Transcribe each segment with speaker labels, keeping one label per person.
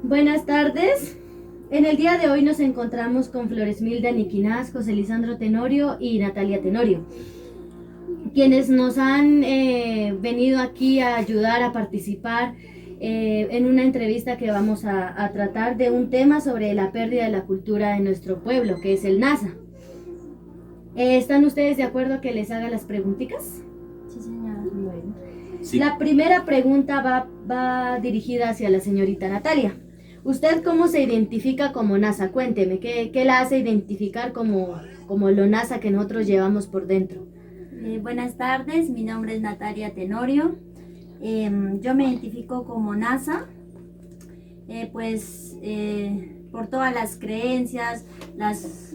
Speaker 1: Buenas tardes. En el día de hoy nos encontramos con Floresmilda Niquinaz, José Lisandro Tenorio y Natalia Tenorio, quienes nos han venido aquí a ayudar a participar en una entrevista que vamos a tratar de un tema sobre la pérdida de la cultura de nuestro pueblo, que es el NASA. ¿Están ustedes de acuerdo que les haga las preguntitas?
Speaker 2: Sí, señora. Bueno.
Speaker 1: Sí. La primera pregunta va dirigida hacia la señorita Natalia. ¿Usted cómo se identifica como NASA? Cuénteme, ¿qué la hace identificar como lo NASA que nosotros llevamos por dentro?
Speaker 2: Buenas tardes, mi nombre es Natalia Tenorio. Yo me identifico como NASA, por todas las creencias, las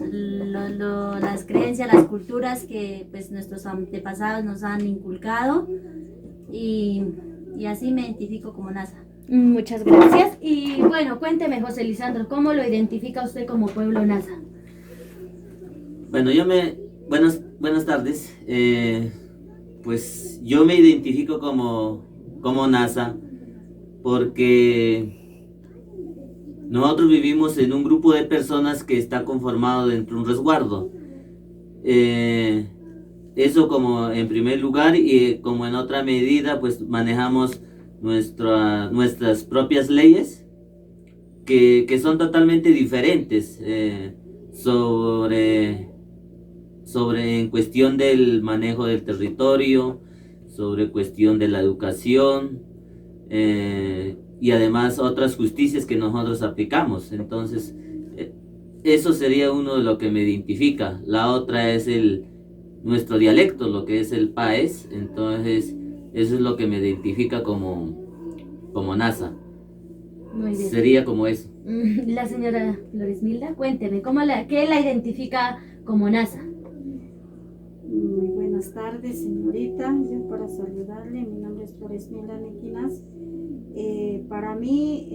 Speaker 2: culturas que pues nuestros antepasados nos han inculcado y así me identifico como NASA.
Speaker 1: Muchas gracias. Y bueno, cuénteme, José Lisandro, ¿cómo lo identifica usted como pueblo NASA?
Speaker 3: Bueno, buenas tardes. Pues yo me identifico como NASA porque nosotros vivimos en un grupo de personas que está conformado dentro de un resguardo. Eso como en primer lugar, y como en otra medida pues manejamos nuestras propias leyes que son totalmente diferentes sobre en cuestión del manejo del territorio, sobre cuestión de la educación y además otras justicias que nosotros aplicamos. Entonces eso sería uno de lo que me identifica. La otra es nuestro dialecto, lo que es el paez. Entonces eso es lo que me identifica como NASA.
Speaker 1: Muy bien.
Speaker 3: Sería como eso.
Speaker 1: La señora Floresmilda, cuénteme, ¿qué la identifica como NASA?
Speaker 4: Muy buenas tardes, señorita. Yo para saludarle, mi nombre es Floresmilda Niquinaz. Para mí,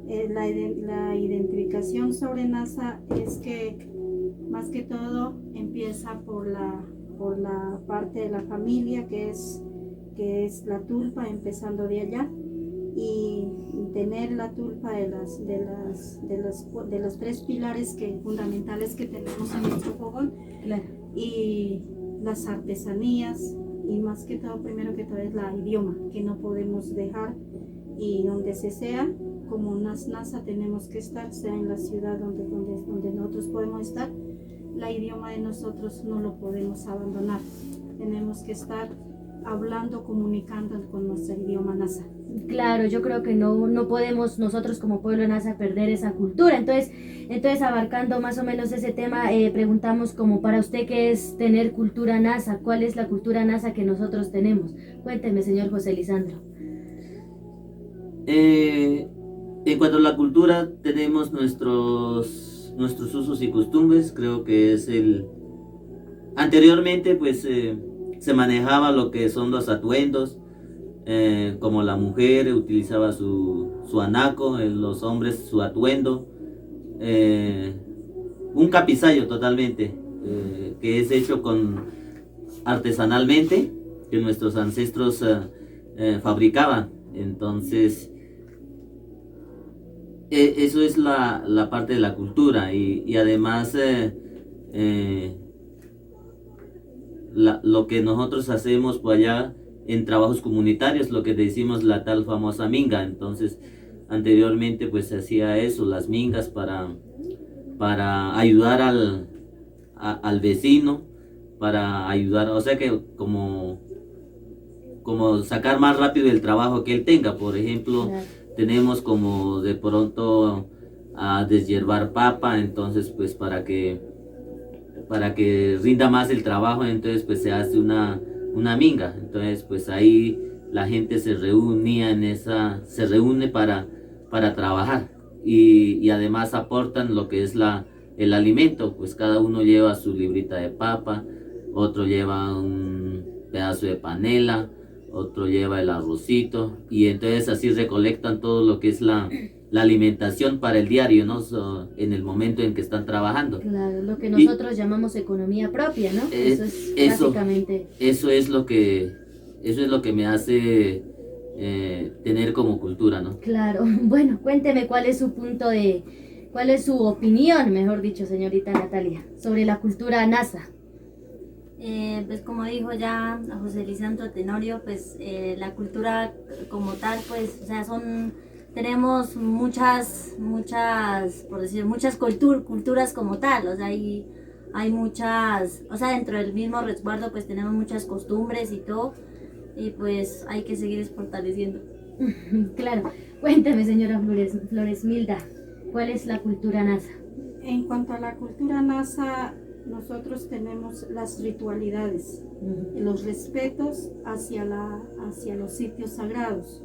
Speaker 4: la identificación sobre NASA es que más que todo empieza por la parte de la familia, que es la tulpa, empezando de allá, y tener la tulpa de los tres pilares fundamentales que tenemos en nuestro fogón.
Speaker 1: Claro.
Speaker 4: Y las artesanías, y más que todo, primero que todo, es la idioma que no podemos dejar, y donde se sea, como NASA tenemos que estar, sea en la ciudad donde nosotros podemos estar, la idioma de nosotros no lo podemos abandonar. Tenemos que estar hablando, comunicando con nuestro idioma NASA.
Speaker 1: Claro, yo creo que no podemos nosotros como pueblo NASA perder esa cultura. Entonces abarcando más o menos ese tema, preguntamos como para usted qué es tener cultura NASA, cuál es la cultura NASA que nosotros tenemos. Cuénteme, señor José Lisandro.
Speaker 3: En cuanto a la cultura, tenemos nuestros usos y costumbres. Creo que es anteriormente pues se manejaba lo que son los atuendos, como la mujer utilizaba su anaco, los hombres su atuendo, un capizayo totalmente, que es hecho artesanalmente, que nuestros ancestros fabricaban. Entonces eso es la parte de la cultura, y además lo que nosotros hacemos por allá en trabajos comunitarios, lo que decimos la tal famosa minga. Entonces anteriormente pues se hacía eso, las mingas para ayudar al vecino, para ayudar, o sea que como sacar más rápido el trabajo que él tenga. Por ejemplo, claro, tenemos como de pronto a deshiervar papa, entonces pues para que rinda más el trabajo, entonces pues se hace una minga. Entonces pues ahí la gente se reúne para trabajar, y además aportan lo que es el alimento. Pues cada uno lleva su librita de papa, otro lleva un pedazo de panela, otro lleva el arrocito, y entonces así recolectan todo lo que es la alimentación para el diario, ¿no? En el momento en que están trabajando.
Speaker 1: Claro, lo que nosotros llamamos economía propia, ¿no? Eso es básicamente.
Speaker 3: Eso es lo que me hace tener como cultura, ¿no?
Speaker 1: Claro, bueno, cuénteme cuál es su opinión, mejor dicho, señorita Natalia, sobre la cultura nasa.
Speaker 2: Pues como dijo ya José Lisandro Tenorio, pues la cultura como tal, pues, o sea, tenemos muchas, por decir, muchas culturas como tal, o sea, hay muchas, o sea, dentro del mismo resguardo, pues tenemos muchas costumbres y todo, y pues hay que seguir fortaleciendo.
Speaker 1: Claro, cuénteme, señora Floresmilda, ¿cuál es la cultura nasa?
Speaker 4: En cuanto a la cultura nasa, nosotros tenemos las ritualidades, los respetos hacia los sitios sagrados.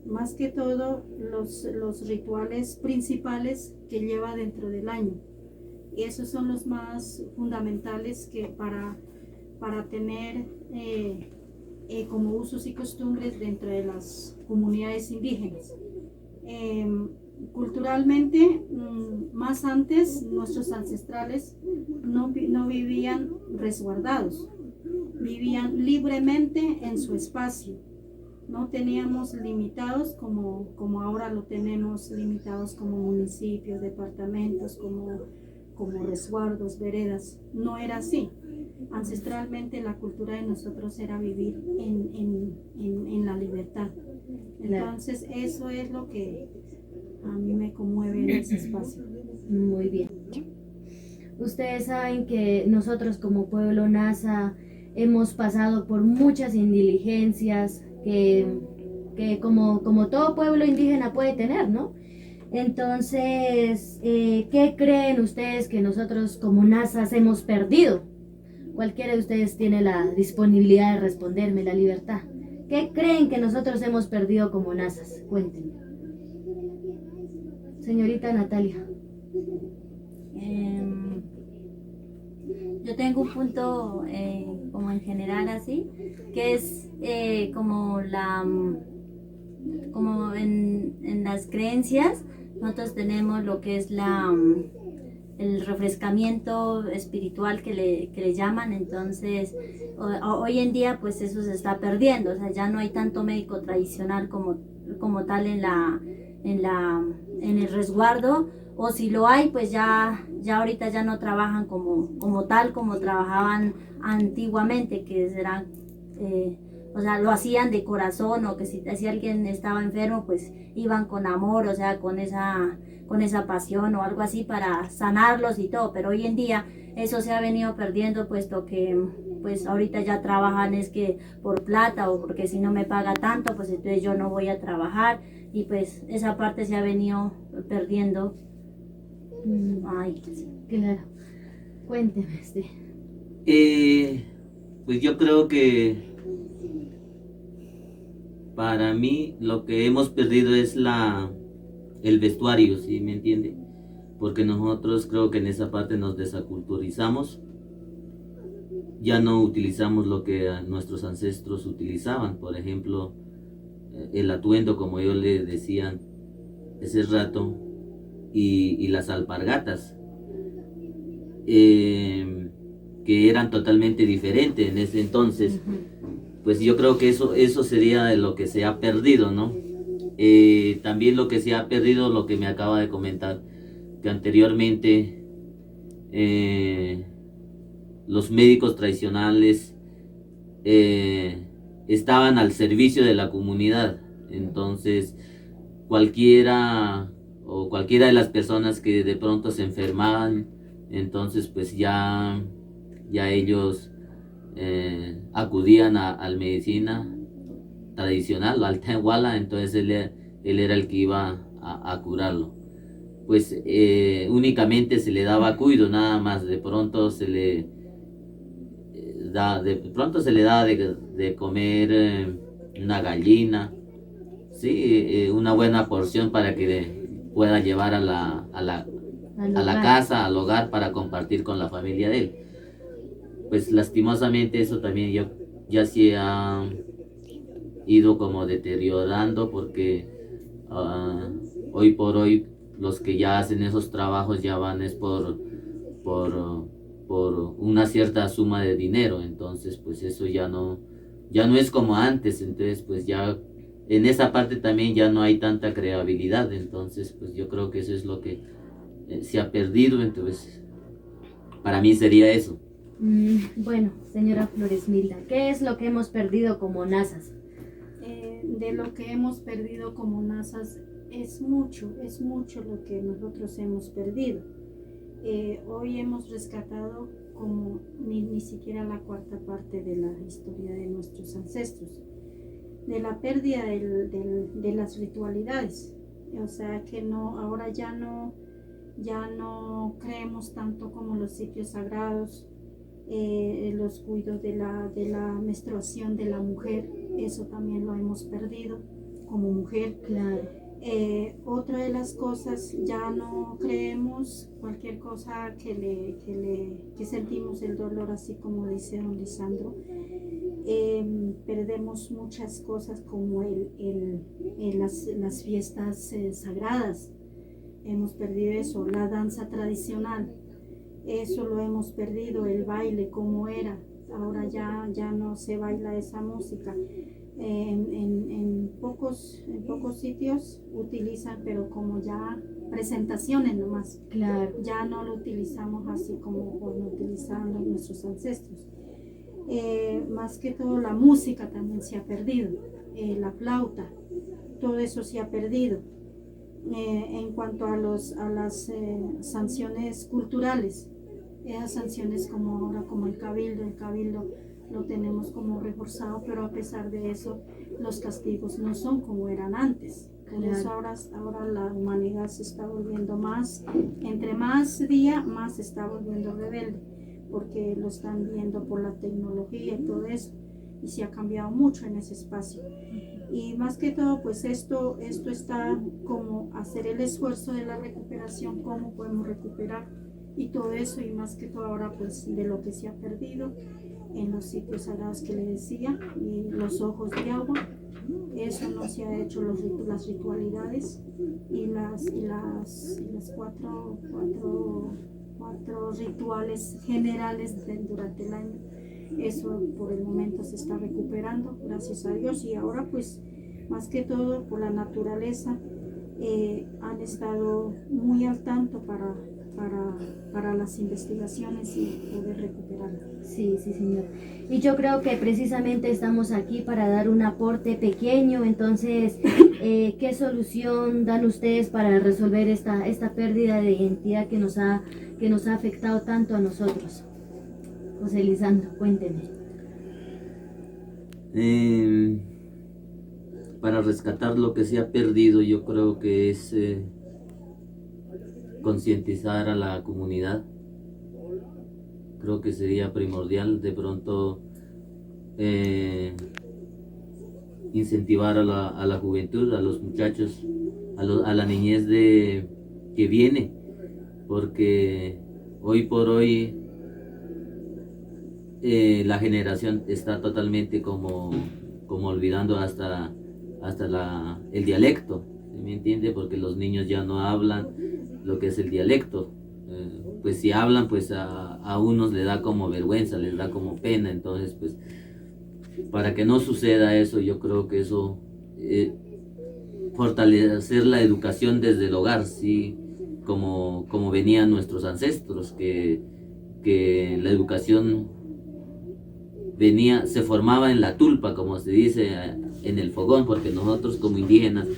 Speaker 4: Más que todo los rituales principales que lleva dentro del año. Y esos son los más fundamentales que para tener como usos y costumbres dentro de las comunidades indígenas. Culturalmente, más antes, nuestros ancestrales no vivían resguardados, vivían libremente en su espacio. No teníamos limitados como ahora lo tenemos, limitados como municipios, departamentos, como resguardos, veredas. No era así. Ancestralmente la cultura de nosotros era vivir en la libertad. Entonces eso es lo que a mí me conmueve en ese espacio.
Speaker 1: Muy bien. Ustedes saben que nosotros como pueblo nasa hemos pasado por muchas indiligencias que como todo pueblo indígena puede tener, ¿no? Entonces, ¿qué creen ustedes que nosotros como nasas hemos perdido? Cualquiera de ustedes tiene la disponibilidad de responderme, la libertad. ¿Qué creen que nosotros hemos perdido como nasas? Cuéntenme. Señorita Natalia.
Speaker 2: Yo tengo un punto como en general así, que es como en las creencias, nosotros tenemos lo que es el refrescamiento espiritual que le llaman. Entonces hoy en día pues eso se está perdiendo, o sea, ya no hay tanto médico tradicional como tal en el resguardo, o si lo hay pues ya ahorita ya no trabajan como trabajaban antiguamente, que serán o sea, lo hacían de corazón, o que si alguien estaba enfermo pues iban con amor, o sea, con esa pasión o algo así para sanarlos y todo. Pero hoy en día eso se ha venido perdiendo, puesto que pues ahorita ya trabajan es que por plata, o porque si no me paga tanto pues entonces yo no voy a trabajar, y pues esa parte se ha venido perdiendo. Ay, sí.
Speaker 1: Claro. Cuénteme,
Speaker 3: Pues yo creo que para mí lo que hemos perdido es el vestuario, ¿sí me entiende? Porque nosotros creo que en esa parte nos desaculturizamos, ya no utilizamos lo que nuestros ancestros utilizaban. Por ejemplo, el atuendo, como yo le decía ese rato, y las alpargatas, que eran totalmente diferentes en ese entonces. Pues yo creo que eso sería de lo que se ha perdido, ¿no? También lo que se ha perdido, lo que me acaba de comentar, que anteriormente los médicos tradicionales estaban al servicio de la comunidad. Entonces cualquiera de las personas que de pronto se enfermaban, entonces pues ya ellos acudían a la medicina tradicional, al Tenwala. Entonces él era el que iba a curarlo. Pues únicamente se le daba cuido, nada más. De pronto se le daba de comer una gallina, sí, una buena porción para que pueda llevar a la casa, al hogar, para compartir con la familia de él. Pues lastimosamente eso también ya se ha ido como deteriorando, porque hoy por hoy los que ya hacen esos trabajos ya van es por una cierta suma de dinero. Entonces pues eso ya no ya no es como antes, entonces pues ya en esa parte también ya no hay tanta creatividad, entonces pues yo creo que eso es lo que se ha perdido, entonces para mí sería eso.
Speaker 1: Bueno, señora Floresmilda, ¿qué es lo que hemos perdido como nazas?
Speaker 4: De lo que hemos perdido como nazas es mucho lo que nosotros hemos perdido. Hoy hemos rescatado como ni siquiera la cuarta parte de la historia de nuestros ancestros, de la pérdida de las ritualidades. O sea que no, ahora ya no creemos tanto como los sitios sagrados, los cuidados de la menstruación de la mujer, eso también lo hemos perdido como mujer.
Speaker 1: Claro.
Speaker 4: Otra de las cosas, ya no creemos cualquier cosa que sentimos el dolor, así como dice don Lisandro. Perdemos muchas cosas como las fiestas sagradas. Hemos perdido eso, la danza tradicional, eso lo hemos perdido, el baile como era. Ahora ya no se baila esa música. En pocos sitios utilizan, pero como ya presentaciones nomás.
Speaker 1: Claro.
Speaker 4: Ya no lo utilizamos así como lo utilizaban nuestros ancestros. Más que todo la música también se ha perdido, la flauta, todo eso se ha perdido. En cuanto a las sanciones culturales, esas sanciones como ahora, como el cabildo lo tenemos como reforzado, pero a pesar de eso los castigos no son como eran antes. Por eso ahora la humanidad se está volviendo más, entre más día más se está volviendo rebelde, porque lo están viendo por la tecnología y todo eso, y se ha cambiado mucho en ese espacio. Y más que todo, pues esto está como hacer el esfuerzo de la recuperación, cómo podemos recuperar y todo eso, y más que todo ahora pues de lo que se ha perdido en los sitios sagrados que le decía, y los ojos de agua, eso no se ha hecho, las ritualidades y las cuatro rituales generales durante el año. Eso por el momento se está recuperando, gracias a Dios, y ahora pues más que todo por la naturaleza han estado muy al tanto para las investigaciones y poder recuperarla.
Speaker 1: Sí, sí, señor. Y yo creo que precisamente estamos aquí para dar un aporte pequeño, entonces, ¿qué solución dan ustedes para resolver esta pérdida de identidad que nos ha afectado tanto a nosotros? José Lisandro, cuénteme.
Speaker 3: Para rescatar lo que se ha perdido, yo creo que es concientizar a la comunidad. Creo que sería primordial de pronto incentivar a la juventud, a los muchachos, a la niñez que viene, porque hoy por hoy la generación está totalmente como olvidando hasta el dialecto, ¿sí me entiende? Porque los niños ya no hablan lo que es el dialecto. Pues si hablan, pues a unos les da como vergüenza, les da como pena. Entonces pues para que no suceda eso, yo creo que eso fortalecer la educación desde el hogar, ¿sí? Como venían nuestros ancestros, que la educación se formaba en la tulpa, como se dice, en el fogón, porque nosotros como indígenas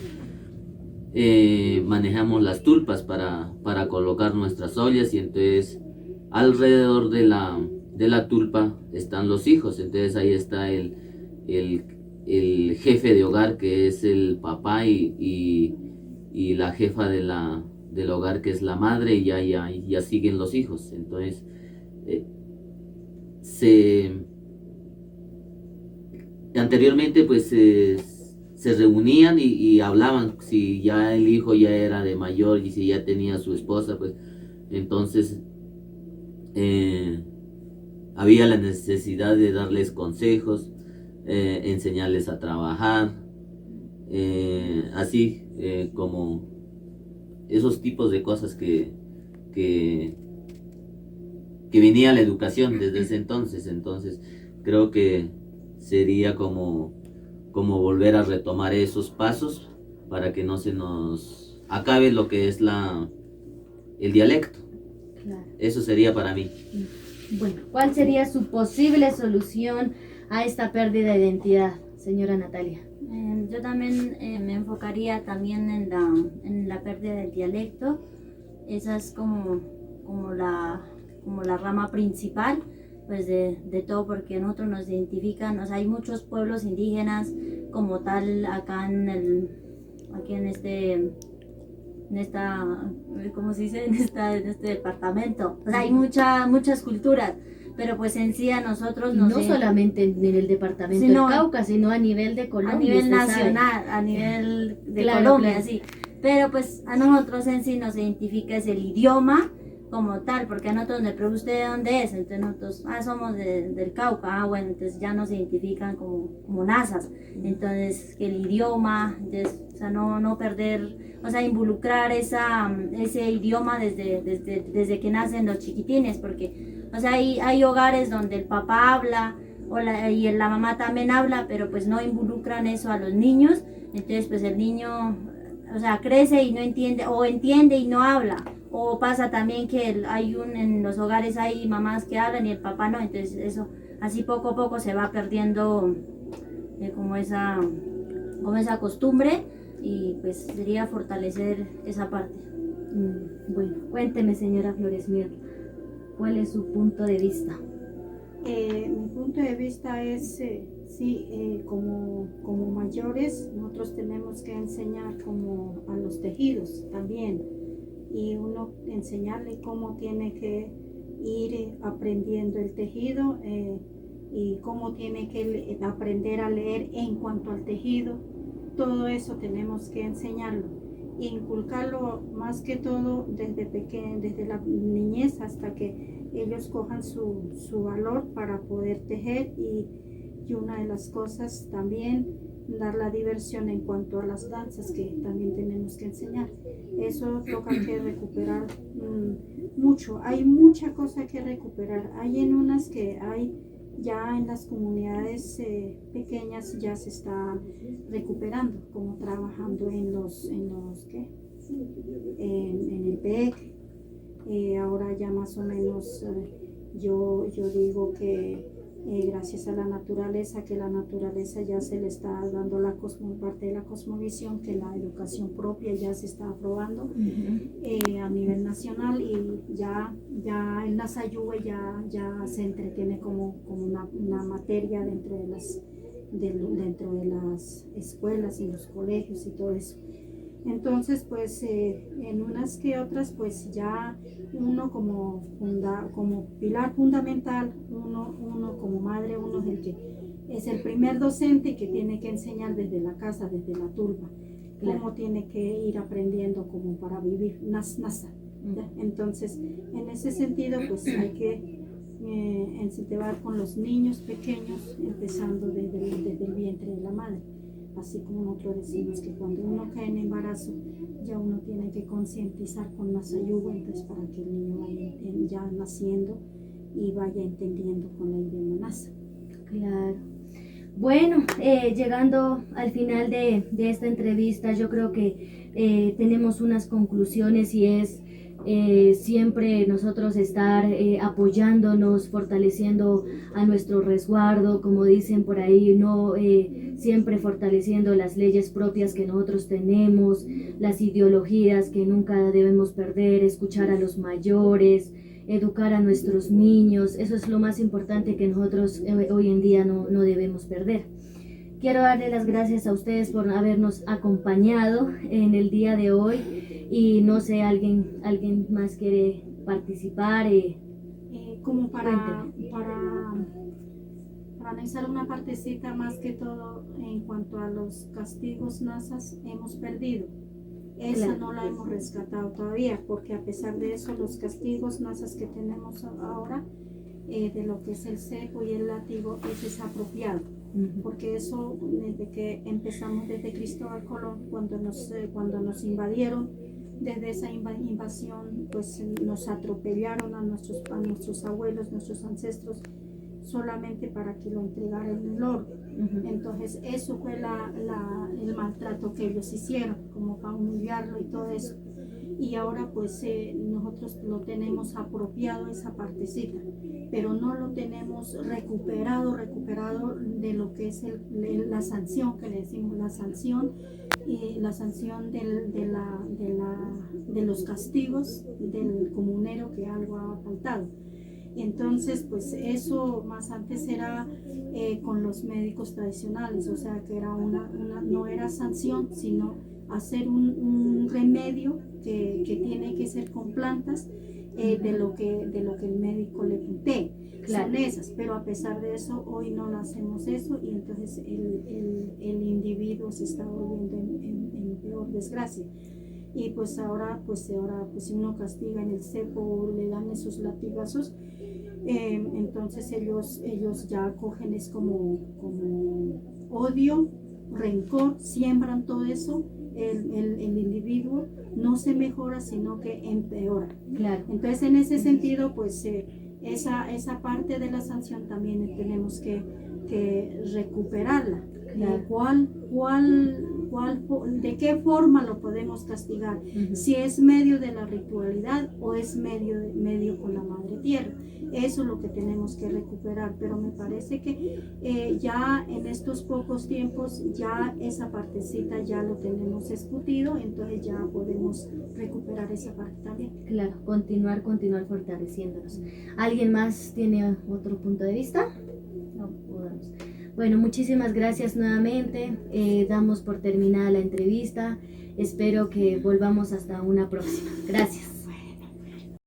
Speaker 3: manejamos las tulpas para colocar nuestras ollas, y entonces alrededor de la tulpa están los hijos. Entonces ahí está el jefe de hogar, que es el papá, y la jefa del hogar, que es la madre, y ya siguen los hijos. Entonces anteriormente pues se reunían y hablaban. Si ya el hijo ya era de mayor y si ya tenía su esposa, pues entonces había la necesidad de darles consejos, enseñarles a trabajar, así como esos tipos de cosas que venía la educación desde ese entonces. Entonces creo que sería como volver a retomar esos pasos para que no se nos acabe lo que es el dialecto.
Speaker 1: Claro.
Speaker 3: Eso sería para mí.
Speaker 1: Bueno, ¿cuál sería su posible solución a esta pérdida de identidad, señora Natalia?
Speaker 2: Yo también me enfocaría también en la pérdida del dialecto. Esa es como la rama principal pues de todo, porque nosotros nos identifican, o sea, hay muchos pueblos indígenas como tal acá en esta, ¿cómo se dice? En este departamento. O sea, hay muchas culturas, pero pues en sí a nosotros
Speaker 1: No solamente en el departamento del Cauca, sino a nivel de Colombia.
Speaker 2: A nivel nacional, a nivel de
Speaker 1: Claro,
Speaker 2: Colombia,
Speaker 1: claro.
Speaker 2: sí. Pero pues a nosotros en sí nos identifica es el idioma como tal, porque a nosotros me preguntan ¿usted de dónde es? Entonces nosotros, somos del Cauca, bueno, entonces ya nos identifican como nazas. Entonces que el idioma, entonces, o sea, no perder, o sea, involucrar ese idioma desde que nacen los chiquitines, porque, o sea, hay hogares donde el papá habla y la mamá también habla, pero pues no involucran eso a los niños, entonces pues el niño, o sea, crece y no entiende, o entiende y no habla, o pasa también que en los hogares hay mamás que hablan y el papá no, entonces eso, así poco a poco se va perdiendo como esa costumbre, y pues sería fortalecer esa parte.
Speaker 1: Bueno, cuénteme, señora Floresmil, ¿cuál es su punto de vista?
Speaker 4: Mi punto de vista es, como mayores, nosotros tenemos que enseñar como a los tejidos también, y uno enseñarle cómo tiene que ir aprendiendo el tejido y cómo tiene que aprender a leer en cuanto al tejido. Todo eso tenemos que enseñarlo e inculcarlo más que todo desde pequeño, desde la niñez, hasta que ellos cojan su valor para poder tejer, y una de las cosas también dar la diversión en cuanto a las danzas, que también tenemos que enseñar. Eso toca que recuperar mucho, hay mucha cosa que recuperar. Hay en unas que hay ya en las comunidades pequeñas ya se está recuperando, como trabajando en el PEC. Ahora ya más o menos yo digo que gracias a la naturaleza, que la naturaleza ya se le está dando parte de la cosmovisión, que la educación propia ya se está aprobando a nivel nacional, y ya en la Sayúe ya se entretiene como una materia dentro de las escuelas y los colegios y todo eso. Entonces, pues en unas que otras, pues ya uno como pilar fundamental, uno como madre, uno es el que es el primer docente que tiene que enseñar desde la casa, desde la turba, cómo tiene que ir aprendiendo como para vivir nasa. Entonces, en ese sentido, pues hay que incentivar con los niños pequeños, empezando desde el vientre de la madre. Así como nosotros decimos que cuando uno cae en embarazo, ya uno tiene que concientizar con la sayuga, entonces para que el niño vaya ya naciendo y vaya entendiendo con la idioma nasa.
Speaker 1: Claro. Bueno, llegando al final de esta entrevista, yo creo que tenemos unas conclusiones, y es siempre nosotros estar apoyándonos, fortaleciendo a nuestro resguardo, como dicen por ahí, no siempre fortaleciendo las leyes propias que nosotros tenemos, las ideologías que nunca debemos perder, escuchar a los mayores, educar a nuestros niños. Eso es lo más importante que nosotros hoy en día no debemos perder. Quiero darle las gracias a ustedes por habernos acompañado en el día de hoy, y no sé, alguien más quiere participar.
Speaker 4: Como para analizar una partecita más que todo en cuanto a los castigos nasas, hemos perdido. Esa
Speaker 1: Claro.
Speaker 4: no la hemos rescatado todavía, porque a pesar de eso, los castigos nasas que tenemos ahora, de lo que es el cepo y el látigo, ese es apropiado. Porque eso, desde que empezamos desde Cristóbal Colón, cuando nos invadieron, desde esa invasión, pues nos atropellaron a nuestros abuelos, nuestros ancestros, solamente para que lo entregara en el orden. Entonces eso fue el maltrato que ellos hicieron, como para humillarlo y todo eso. Y ahora pues nosotros lo tenemos apropiado esa partecita, pero no lo tenemos recuperado de lo que es la sanción que le decimos, la sanción de los castigos del comunero que algo ha faltado. Entonces, pues eso más antes era con los médicos tradicionales, o sea que era no era sanción, sino hacer un remedio que tiene que ser con plantas de lo que el médico le putee. Claro. Son esas, pero a pesar de eso, hoy no hacemos eso y entonces el individuo se está volviendo en peor desgracia. Y pues ahora si uno castiga en el cepo o le dan esos latigazos, entonces ellos ya cogen es como odio, rencor, siembran todo eso. El individuo no se mejora, sino que empeora. Claro. Entonces en ese sentido pues esa parte de la sanción también tenemos que recuperarla. Claro. ¿De qué forma lo podemos castigar? Si es medio de la ritualidad o es medio con la madre tierra. Eso es lo que tenemos que recuperar, pero me parece que ya en estos pocos tiempos ya esa partecita ya lo tenemos discutido, entonces ya podemos recuperar esa parte también.
Speaker 1: Claro, continuar fortaleciéndonos. ¿Alguien más tiene otro punto de vista? No podemos. Bueno, muchísimas gracias nuevamente. Damos por terminada la entrevista. Espero que volvamos hasta una próxima. Gracias.